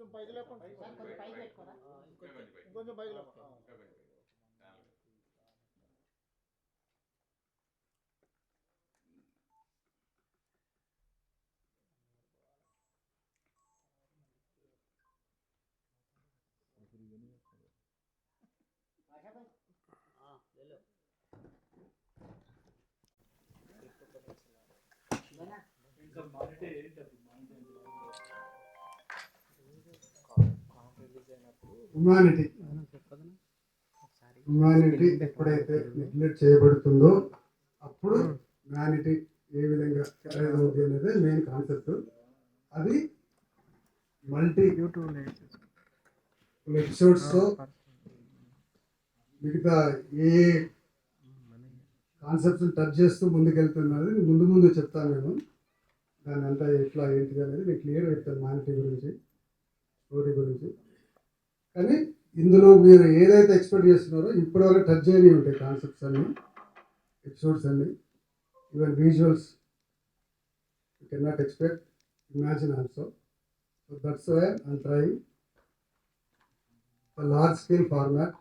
కొంచెం పైకి లేకుండా కొంచెం పైకి పెట్టుకోరా కొంచెం పైకి లేకుండా హ్యుమానిటీ హ్యుమానిటీ ఎప్పుడైతే నెగ్లెక్ట్ చేయబడుతుందో అప్పుడు హ్యుమానిటీ ఏ విధంగా అవుతుంది అనేది మెయిన్ కాన్సెప్ట్. అది మల్టీ ఎపిసోడ్స్తో మిగతా ఏ కాన్సెప్ట్స్ టచ్ చేస్తూ ముందుకెళ్తున్నది ముందు ముందు చెప్తాను నేను. దాని అంతా ఎట్లా ఏంటిది అనేది మీకు క్లియర్గా చెప్తాను హ్యుమానిటీ గురించి, స్టోరీ గురించి. కానీ ఇందులో మీరు ఏదైతే ఎక్స్పెక్ట్ చేస్తున్నారో ఇప్పటివరకు టచ్ చేయని ఉంటాయి కాన్సెప్ట్స్ అన్నీ, ఎపిసోడ్స్ అన్నీ, even visuals you can not expect, imagine also. So that's why I'm trying a large scale format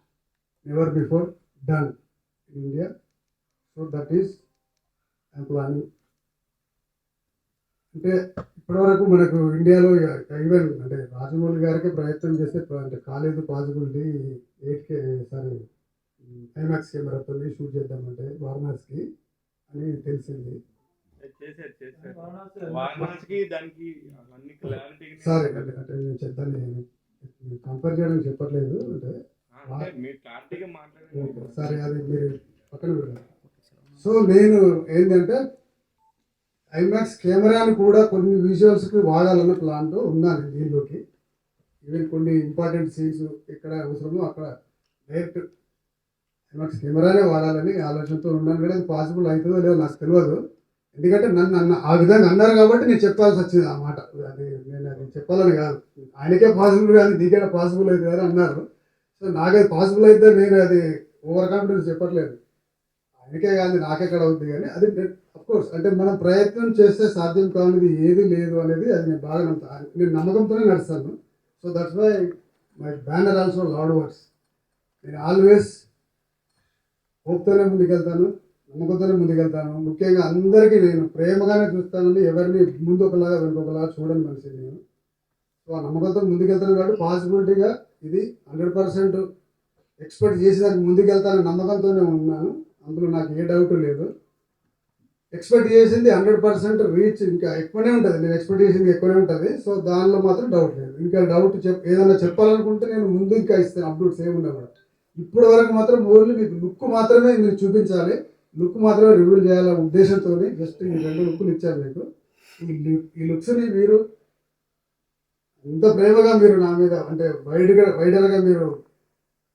never before done in India. So that is I'm planning. అంటే ఇప్పటివరకు మనకు ఇండియాలో ఈవెన్ అంటే రాజమౌళి గారికి ప్రయత్నం చేస్తే అంటే కాలేదు పాసిబిలిటీ 8K సారీ ఐమాక్స్ కెమెరాతో షూట్ చేద్దామంటే వారణాసికి అని తెలిసింది. సారీ అంటే అంటే నేను చెప్తాను, కంపేర్ చేయడానికి చెప్పట్లేదు. అంటే సరే అది మీరు పక్కన పెట్టండి. సో నేను ఏంటంటే ఐమాక్స్ కెమెరాని కూడా కొన్ని విజువల్స్కి వాడాలన్న ప్లాన్తో ఉన్నాను దీనిలోకి. ఈవెన్ కొన్ని ఇంపార్టెంట్ సీన్స్ ఎక్కడ అవసరమో అక్కడ డైరెక్ట్ ఐమాక్స్ కెమెరానే వాడాలని ఆలోచనతో ఉన్నాను. కానీ అది పాసిబుల్ అవుతుందో లేదో నాకు తెలియదు. ఎందుకంటే నన్ను ఆ విధంగా అన్నారు కాబట్టి నేను చెప్పాల్సి వచ్చింది ఆ మాట. అది నేను అది చెప్పాలని కాదు, ఆయనకే పాసిబుల్ కానీ నీకైనా పాసిబుల్ అవుతుంది కదా అన్నారు. సో నాకది పాసిబుల్ అయితే నేను అది ఓవర్ కాన్ఫిడెన్స్ చెప్పట్లేదు, ఆయనకే కాదు నాకెక్కడ అవుతుంది. కానీ అది అఫ్కోర్స్ అంటే మనం ప్రయత్నం చేస్తే సాధ్యం కానిది ఏది లేదు అనేది అది నేను బాగా నేను నమ్మకంతోనే నడుస్తాను. So that's why my banner also loud words. నేను ఆల్వేస్ హోప్తోనే ముందుకెళ్తాను, నమ్మకంతోనే ముందుకెళ్తాను. ముఖ్యంగా అందరికీ నేను ప్రేమగానే చూస్తానని, ఎవరిని ముందు ఒకలాగా వెనుకొకలాగా చూడని మనిషి నేను. సో ఆ నమ్మకంతో ముందుకెళ్తాను కాబట్టి పాసిబిలిటీగా ఇది 100% ఎక్స్పెక్ట్ చేసేదానికి ముందుకెళ్తానని నమ్మకంతోనే ఉన్నాను. అందులో నాకు ఏ డౌట్ లేదు. ఎక్స్పెక్ట్ చేసింది 100% రీచ్ ఇంకా ఎక్కువనే ఉంటుంది, నేను ఎక్స్పెక్ట్ చేసింది ఎక్కువనే ఉంటుంది. సో దానిలో మాత్రం డౌట్ లేదు. ఇంకా డౌట్ ఏదైనా చెప్పాలనుకుంటే నేను ముందు ఇంకా ఇస్తాను అప్డేట్స్ ఏమున్నా కూడా. ఇప్పటి వరకు మాత్రం ఓన్లీ మీకు లుక్ మాత్రమే మీరు చూపించాలి, లుక్ మాత్రమే రివీల్ చేయాలనే ఉద్దేశంతో జస్ట్ ఈ 2 లుక్లు ఇచ్చారు మీకు. ఈ లుక్స్ని మీరు ఎంత ప్రేమగా మీరు నా మీద అంటే వైడర్గా మీరు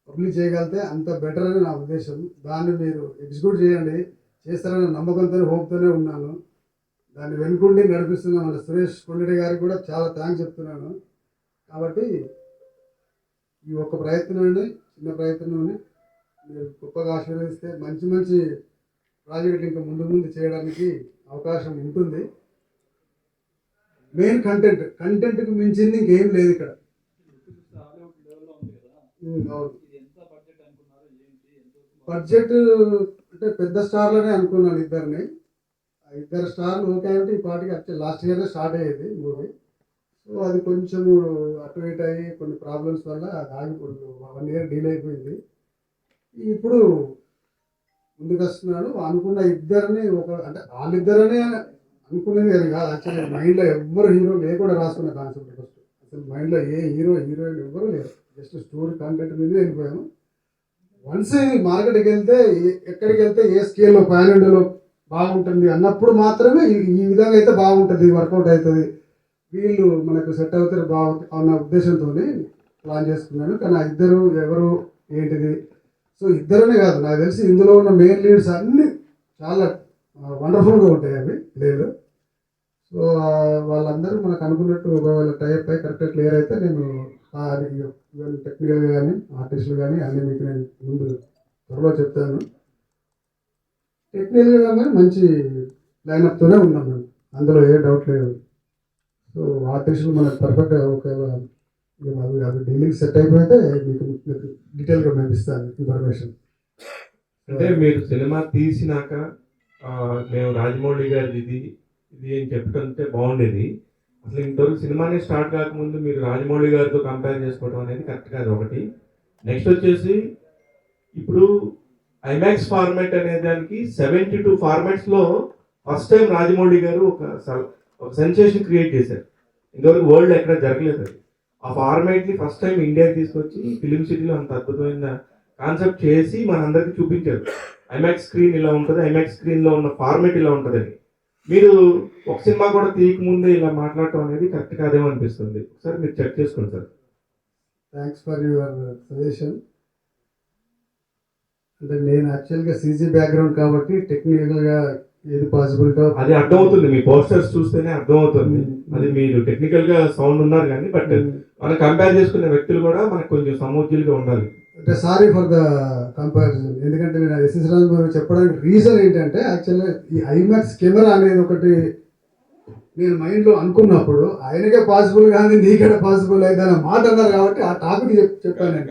పబ్లిష్ చేయగలిగితే అంత బెటర్ అని నా ఉద్దేశం. దాన్ని మీరు ఎగ్జిక్యూట్ చేయండి, చేస్తారని నమ్మకంతో హోప్తోనే ఉన్నాను. దాన్ని వెనుకుండి నడిపిస్తున్న మన సురేష్ కొండరెడ్డి గారికి కూడా చాలా థ్యాంక్స్ చెప్తున్నాను. కాబట్టి ఈ ఒక్క ప్రయత్నాన్ని, చిన్న ప్రయత్నాన్ని మీరు గొప్పగా ఆశీర్వదిస్తే మంచి మంచి ప్రాజెక్ట్ ఇంకా ముందు ముందు చేయడానికి అవకాశం ఉంటుంది. మెయిన్ కంటెంట్కి మించింది ఇంకేం లేదు ఇక్కడ. బడ్జెట్ అంటే పెద్ద స్టార్లనే అనుకున్నాను, ఇద్దరు స్టార్లు ఓకే అంటే ఈ పాటికి వచ్చే లాస్ట్ ఇయర్లో స్టార్ట్ అయ్యేది మూవీ. సో అది కొంచెము అటు ఇటు అయ్యి కొన్ని ప్రాబ్లమ్స్ వల్ల అది ఆగిపోయింది, 1 year డీల్ అయిపోయింది. ఇప్పుడు ముందుకు వస్తున్నాడు. అనుకున్న ఇద్దరిని ఒక అంటే వాళ్ళిద్దరనే అనుకునేది అది కాదు. యాక్చువల్లీ మైండ్లో ఎవ్వరు హీరో లేకుండా రాసుకున్న కాన్సెప్ట్. ఫస్ట్ అసలు మైండ్లో ఏ హీరోయిన్ ఎవ్వరూ లేరు, జస్ట్ స్టోరీ కంటెంట్ మీద వెళ్ళిపోయాము. వన్స్ మార్కెట్కి వెళ్తే ఎక్కడికి వెళ్తే ఏ స్కేల్లో పాన్ ఇండియాలో బాగుంటుంది అన్నప్పుడు మాత్రమే ఈ విధంగా అయితే బాగుంటుంది, వర్కౌట్ అవుతుంది, వీళ్ళు మనకు సెట్ అవుతారు బాగుంటుంది అన్న ఉద్దేశంతో ప్లాన్ చేసుకున్నాను. కానీ ఆ ఇద్దరు ఎవరు ఏంటిది, సో ఇద్దరనే కాదు నాకు తెలిసి ఇందులో ఉన్న మెయిన్ లీడ్స్ అన్నీ చాలా వండర్ఫుల్గా ఉంటాయి అవి లేదు. సో వాళ్ళందరూ మనకు అనుకున్నట్టు ఒకవేళ టైప్ అయి కరెక్ట్గా క్లియర్ అయితే నేను టెక్నికల్గా కానీ ఆర్టిస్టులు కానీ అన్నీ మీకు నేను ముందు త్వరలో చెప్తాను. టెక్నికల్గా కానీ మంచి లైనప్తోనే ఉన్నాం మేము, అందులో ఏ డౌట్ లేదు. సో ఆర్టిస్టులు మనకు పర్ఫెక్ట్గా ఒకవేళ ఇక అవి డీలింగ్ సెట్ అయిపోతే మీకు డీటెయిల్గా మేము ఇస్తాను ఇన్ఫర్మేషన్. అంటే మీరు సినిమా తీసినాక మేము రాజమౌళి గారిది ఇది ఇది అని చెప్తుంటే బాగుండేది. అసలు ఇంతవరకు సినిమానే స్టార్ట్ కాకముందు మీరు రాజమౌళి గారితో కంపేర్ చేసుకోవడం అనేది కరెక్ట్ కాదు ఒకటి. నెక్స్ట్ వచ్చేసి ఇప్పుడు ఐమాక్స్ ఫార్మాట్ అనే దానికి 72 ఫార్మాట్స్లో ఫస్ట్ టైం రాజమౌళి గారు ఒక సెన్సేషన్ క్రియేట్ చేశారు. ఇంతవరకు వరల్డ్ ఎక్కడ జరగలేదు అది. ఆ ఫార్మాట్ని ఫస్ట్ టైం ఇండియాకి తీసుకొచ్చి ఫిలిం సిటీలో అంత అద్భుతమైన కాన్సెప్ట్ చేసి మనందరికీ చూపించారు. ఐమాక్స్ స్క్రీన్ ఇలా ఉంటుంది, ఐమాక్స్ స్క్రీన్లో ఉన్న ఫార్మాట్ ఇలా ఉంటుందని. మీరు ఒక సినిమా కూడా తీయకముందే ఇలా మాట్లాడటం అనేది కరెక్ట్ కాదేమో అనిపిస్తుంది. ఒకసారి మీరు చెక్ చేసుకోండి sir. Thanks for your suggestion. అంటే నేను యాక్చువల్గా సీజీ బ్యాక్గ్రౌండ్ కాబట్టి టెక్నికల్గా ఏది పాసిబుల్గా అది అర్థమవుతుంది, మీ పోస్టర్స్ చూస్తేనే అర్థమవుతుంది. అది మీరు టెక్నికల్గా సౌండ్ ఉన్నారు కానీ బట్ మనం కంపేర్ చేసుకునే వ్యక్తులు కూడా మనకు కొంచెం సమూర్తులుగా ఉండాలి. అంటే సారీ ఫర్ ద కంపారిజన్. ఎందుకంటే నేను ఎస్ఎస్ రాజు గారు చెప్పడానికి రీజన్ ఏంటంటే యాక్చువల్గా ఈ ఐమాక్స్ కెమెరా అనేది ఒకటి నేను మైండ్లో అనుకున్నప్పుడు ఆయనకే పాసిబుల్ కానీ నీకే పాసిబుల్ అయితే మాట అన్నారు కాబట్టి ఆ టాపిక్ చెప్పాను నేను.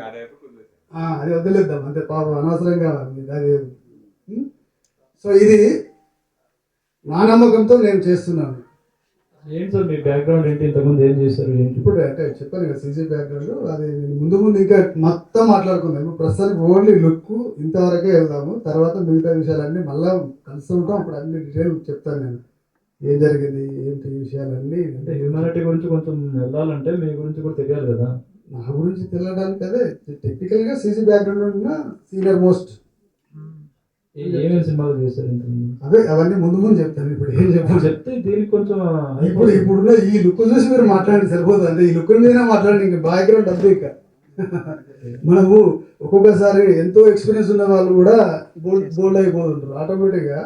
అది వదిలేద్దాం అంతే, పాప అనవసరంగా అది. సో ఇది నా నమ్మకంతో నేను చేస్తున్నాను. ఏంటి సార్ మీ బ్యాక్గ్రౌండ్ ఏంటి, ఇంతకుముందు ఏం చేశారు ఏంటి? ఇప్పుడు అంటే చెప్పాను కదా సీజీ బ్యాక్గ్రౌండ్, అది ముందు ఇంకా మొత్తం మాట్లాడుకుందాం. ఇప్పుడు ప్రస్తుతానికి ఓన్లీ లుక్ ఇంతవరకే వెళ్దాము. తర్వాత మిగతా విషయాలన్నీ మళ్ళీ కలుస్తుంటాం. అప్పుడు అన్ని డీటెయిల్ చెప్తాను నేను, ఏం జరిగింది ఏంటి విషయాలన్నీ. అంటే హ్యూమానిటీ గురించి కొంచెం వెళ్ళాలంటే మీ గురించి కూడా తెలియాలి కదా. నా గురించి తెలియడానికి అదే టెక్నికల్గా సీజీ బ్యాక్గ్రౌండ్ ఉన్న సీనియర్ మోస్ట్. ఏమేమి సినిమాలు చేశారు ఇంతకుముందు? అదే అవన్నీ ముందు చెప్తాను. ఇప్పుడు ఏం చెప్పాను చెప్తే దీనికి కొంచెం ఇప్పుడున్న ఈ లుక్ చూసి మీరు మాట్లాడి సరిపోతుంది. అంటే ఈ లుక్ మీద మాట్లాడి ఇంకా బ్యాక్గ్రౌండ్ అంతే. ఇక మనము ఒక్కొక్కసారి ఎంతో ఎక్స్పీరియన్స్ ఉన్న వాళ్ళు కూడా బోల్డ్ అయిపోతుంటారు. ఆటోమేటిక్గా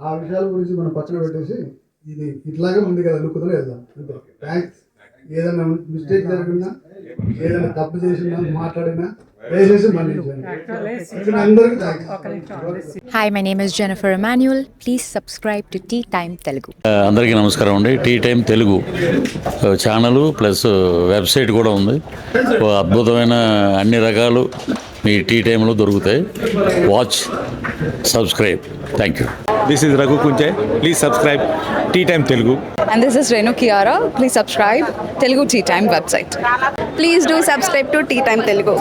ఆ విషయాల గురించి మనం పక్కన పెట్టేసి ఇది ఇట్లాగే ముందుగా లుక్తో వెళ్దాం అంతే. థ్యాంక్స్. ఏదైనా మిస్టేక్ జరిగినా, ఏదైనా తప్పు చేసినా, మాట్లాడినా దయచేసి మళ్ళీ అందరికీ thanks. Hi, my name is Jennifer Emmanuel. Please subscribe to Tea Time Telugu. అందరికీ నమస్కారం అండి. Tea time Telugu channel plus website కూడా ఉంది. అద్భుతమైన అన్ని రకాలు మీ టీ టైంలో దొరుకుతాయి. Watch, subscribe. Thank you. This is Raghu Kunche. Please subscribe Tea Time Telugu. And this is Renu Kiara. Please subscribe Telugu Tea Time website. Please do subscribe to Tea Time Telugu.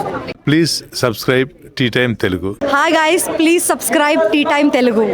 Please subscribe Tea Time Telugu. Hi guys, please subscribe Tea Time Telugu.